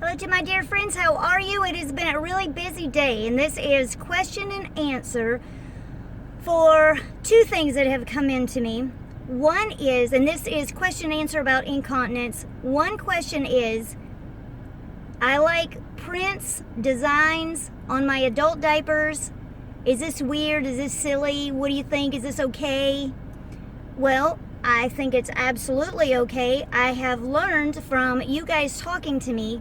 Hello to my dear friends, how are you? It has been a really busy day, and this is question and answer for two things that have come into me. One is, and this is question and answer about incontinence. One question is, I like prints, designs on my adult diapers. Is this weird? Is this silly? What do you think? Is this okay? Well, I think it's absolutely okay. I have learned from you guys talking to me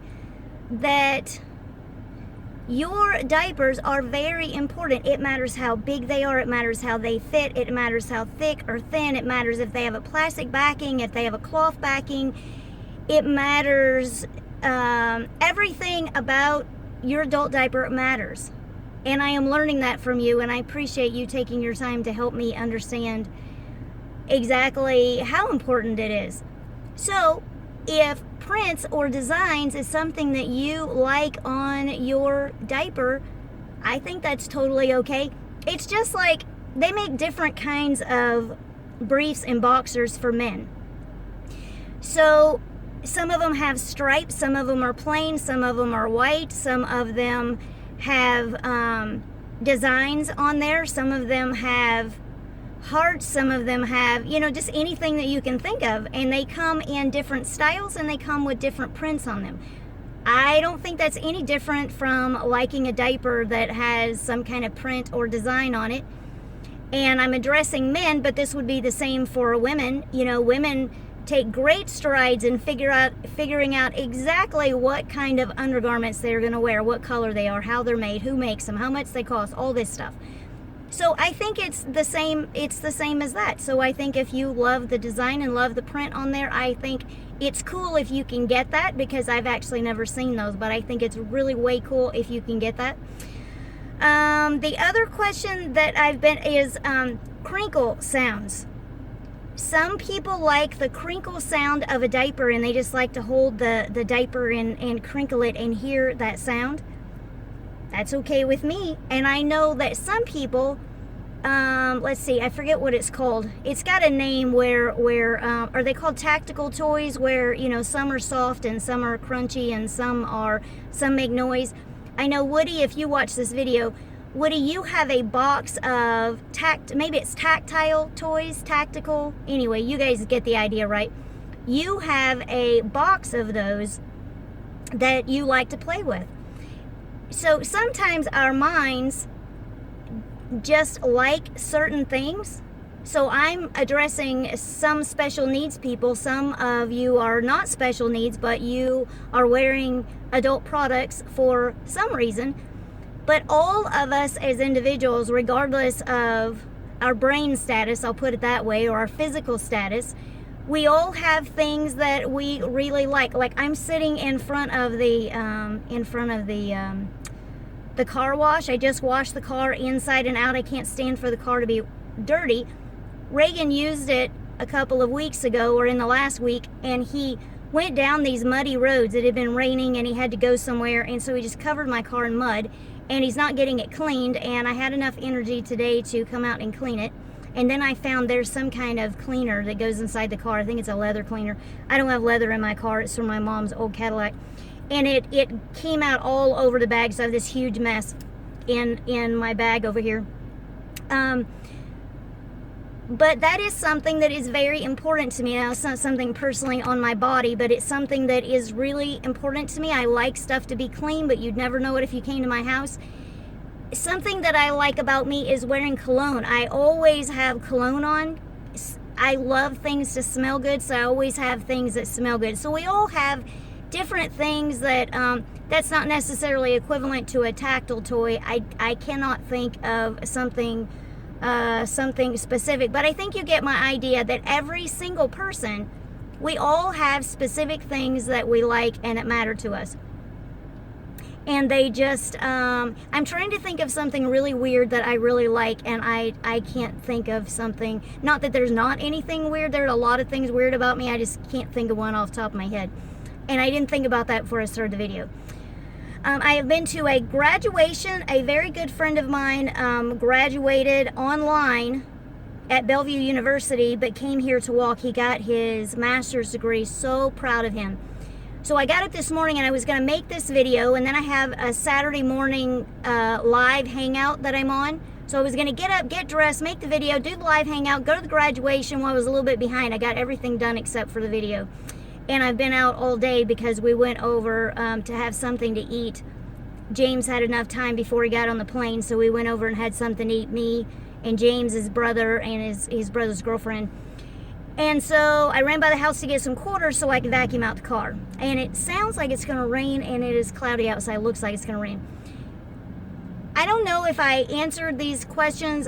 that your diapers are very important. It matters how big they are. It matters how they fit. It matters how thick or thin. It matters if they have a plastic backing, if they have a cloth backing. It matters. Everything about your adult diaper matters. And I am learning that from you, and I appreciate you taking your time to help me understand exactly how important it is. So, if prints or designs is something that you like on your diaper, I think that's totally okay. It's just like they make different kinds of briefs and boxers for men. So some of them have stripes, some of them are plain, some of them are white, some of them have designs on there, some of them have hearts, some of them have, just anything that you can think of, and they come in different styles and they come with different prints on them. I don't think that's any different from liking a diaper that has some kind of print or design on it. And I'm addressing men, but this would be the same for women. Women take great strides in figuring out exactly what kind of undergarments they're going to wear, what color they are, how they're made, who makes them, how much they cost, all this stuff. So I think it's the same as that. So I think if you love the design and love the print on there, I think it's cool if you can get that, because I've actually never seen those, but I think it's really way cool if you can get that. The other question that is crinkle sounds. Some people like the crinkle sound of a diaper, and they just like to hold the diaper and crinkle it and hear that sound. That's okay with me. And I know that some people, let's see, I forget what it's called. It's got a name where are they called tactical toys, where, some are soft and some are crunchy and some make noise. I know, Woody, if you watch this video, Woody, you have a box of maybe it's tactile toys, tactical. Anyway, you guys get the idea, right? You have a box of those that you like to play with. So sometimes our minds just like certain things. So I'm addressing some special needs people. Some of you are not special needs, but you are wearing adult products for some reason. But all of us as individuals, regardless of our brain status, I'll put it that way, or our physical status, we all have things that we really like. Like I'm sitting in front of the car wash. I just washed the car inside and out. I can't stand for the car to be dirty. Reagan used it a couple of weeks ago, or in the last week, and he went down these muddy roads. It had been raining and he had to go somewhere, and so he just covered my car in mud, and he's not getting it cleaned. And I had enough energy today to come out and clean it. And then I found there's some kind of cleaner that goes inside the car. I think it's a leather cleaner. I don't have leather in my car. It's from my mom's old Cadillac. And it came out all over the bag, so I have this huge mess in my bag over here. But that is something that is very important to me. Now, it's not something personally on my body, but it's something that is really important to me. I like stuff to be clean, but you'd never know it if you came to my house. Something that I like about me is wearing cologne. I always have cologne on. I love things to smell good, so I always have things that smell good. So we all have different things that that's not necessarily equivalent to a tactile toy. I cannot think of something specific, but I think you get my idea that every single person, we all have specific things that we like and that matter to us. And they just I'm trying to think of something really weird that I really like, and I can't think of something. Not that there's not anything weird. There are a lot of things weird about me. I just can't think of one off the top of my head. And I didn't think about that before I started the video. I have been to a graduation. A very good friend of mine graduated online at Bellevue University, but came here to walk. He got his master's degree. So proud of him. So I got up this morning and I was going to make this video, and then I have a Saturday morning live hangout that I'm on. So I was going to get up, get dressed, make the video, do the live hangout, go to the graduation. Well, I was a little bit behind. I got everything done except for the video. And I've been out all day because we went over to have something to eat. James had enough time before he got on the plane, so we went over and had something to eat, me and James's brother and his brother's girlfriend. And so I ran by the house to get some quarters so I could vacuum out the car. And it sounds like it's going to rain, and it is cloudy outside. It looks like it's going to rain. I don't know if I answered these questions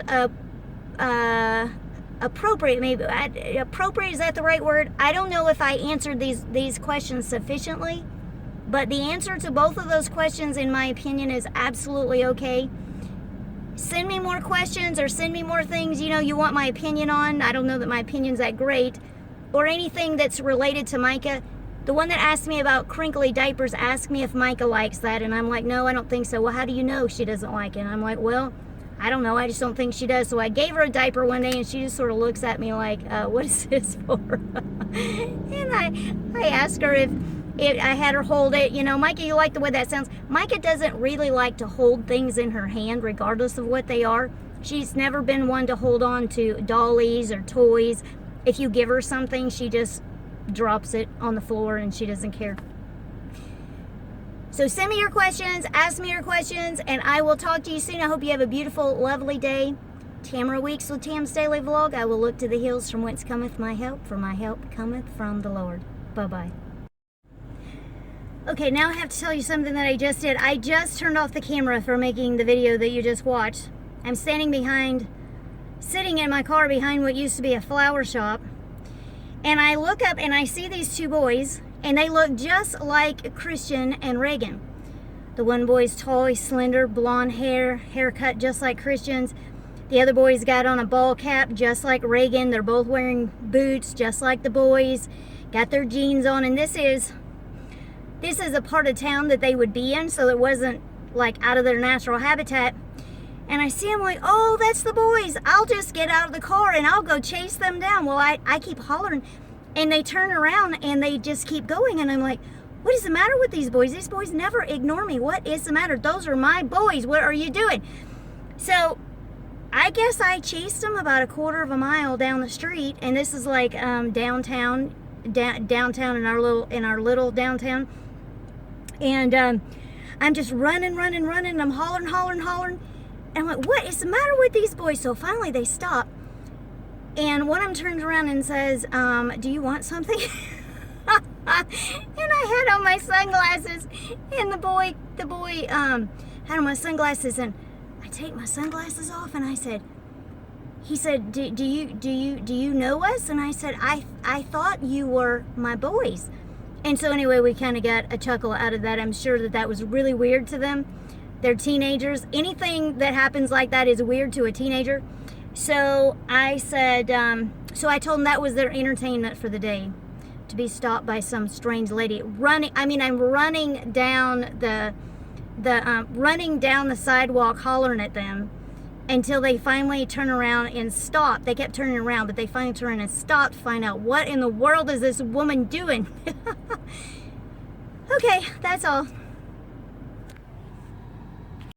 appropriate. Maybe appropriate, is that the right word? I don't know if I answered these questions sufficiently, but the answer to both of those questions, in my opinion, is absolutely okay. Send me more questions or send me more things, you know, you want my opinion on. I don't know that my opinion's that great. Or anything that's related to Micah. The one that asked me about crinkly diapers asked me if Micah likes that, and I'm like, no, I don't think so. Well, how do you know she doesn't like it? And I'm like, well, I don't know. I just don't think she does. So I gave her a diaper one day, and she just sort of looks at me like, what is this for? And I asked her if I had her hold it. You know, Micah, you like the way that sounds? Micah doesn't really like to hold things in her hand, regardless of what they are. She's never been one to hold on to dollies or toys. If you give her something, she just drops it on the floor and she doesn't care. So send me your questions, ask me your questions, and I will talk to you soon. I hope you have a beautiful, lovely day. Tamera Weeks with Tam's Daily Vlog. I will look to the hills from whence cometh my help, for my help cometh from the Lord. Bye-bye. Okay, now I have to tell you something that I just did. I just turned off the camera for making the video that you just watched. I'm sitting in my car behind what used to be a flower shop. And I look up and I see these two boys, and they look just like Christian and Reagan. The one boy's tall, he's slender, blonde hair, haircut just like Christian's. The other boy's got on a ball cap just like Reagan. They're both wearing boots just like the boys, got their jeans on, and this is a part of town that they would be in, so it wasn't like out of their natural habitat. And I see them like, oh, that's the boys. I'll just get out of the car and I'll go chase them down. Well, I keep hollering, and they turn around and they just keep going. And I'm like, what is the matter with these boys? These boys never ignore me. What is the matter? Those are my boys. What are you doing? So I guess I chased them about a quarter of a mile down the street. And this is like downtown in our little downtown. And I'm just running. And I'm hollering. And I'm like, what is the matter with these boys? So finally they stop. And one of them turns around and says, do you want something? And I had on my sunglasses. And the boy had on my sunglasses. And I take my sunglasses off and I said, he said, do you know us? And I said, I thought you were my boys. And so anyway, we kind of got a chuckle out of that. I'm sure that was really weird to them. They're teenagers. Anything that happens like that is weird to a teenager. So I said, so I told them that was their entertainment for the day, to be stopped by some strange lady running. I mean, I'm running down the sidewalk, hollering at them until they finally turn around and stop. They kept turning around, but they finally turned and stopped to find out what in the world is this woman doing. Okay, that's all.